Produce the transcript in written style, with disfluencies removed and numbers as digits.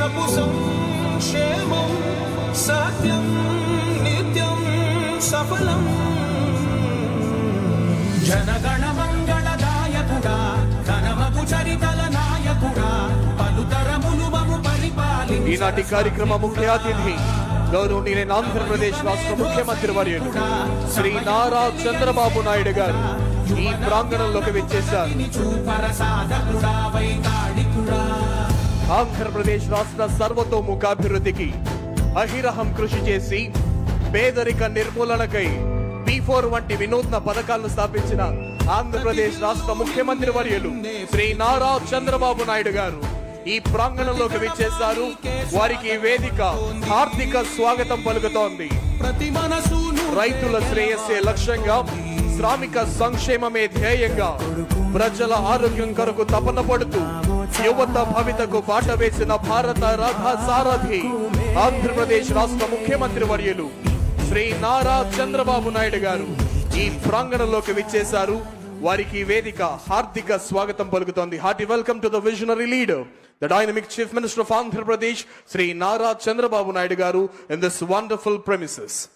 దేశపు సంక్షేమం సత్యం నిత్యం సఫలం. జనగణ మంగళదాయకుడా ఘనమగు చరితల నాయకుడా పలుతరములు మము పరిపాలి. ఈనాటి కార్యక్రమ ముఖ్య అతిథి గౌరవనీయులైన ఆంధ్రప్రదేశ్ రాష్ట్ర ముఖ్యమంత్రి వర్యులు శ్రీ నారా చంద్రబాబు నాయుడు గారు ఈ ప్రాంగణంలోకి విచ్చేశారు. ఆంధ్రప్రదేశ్ రాష్ట్ర సర్వతోముఖాభివృద్ధికి అహిరహం కృషి చేసి పేదరిక నిర్మూలనకై P4 వంటి వినూత్న పథకాలను స్థాపించిన ఆంధ్రప్రదేశ్ రాష్ట్ర ముఖ్యమంత్రి వర్యులు శ్రీ నారా చంద్రబాబు నాయుడు గారు ఈ ప్రాంగణంలోకి విచ్చేశారు. వారికి వేదిక హార్దిక స్వాగతం పలుకుతోంది. రైతుల శ్రేయస్సే లక్ష్యంగా, శ్రామిక సంక్షేమమే ధ్యేయంగా, ప్రజల ఆరోగ్యం కొరకు తపన పడుతూ యువత భవితకు బాట వేసిన భారత రథ సారథి ఆంధ్రప్రదేశ్ రాష్ట్ర ముఖ్యమంత్రి వర్యులు శ్రీ నారా చంద్రబాబు నాయుడు గారు ఈ ప్రాంగణంలోకి విచ్చేశారు. వారికి వేదిక హార్దిక స్వాగతం పలుకుతోంది. Hearty welcome to the visionary leader, the dynamic chief minister of Andhra Pradesh, Sri Nara Chandrababu Naidu garu in this wonderful premises.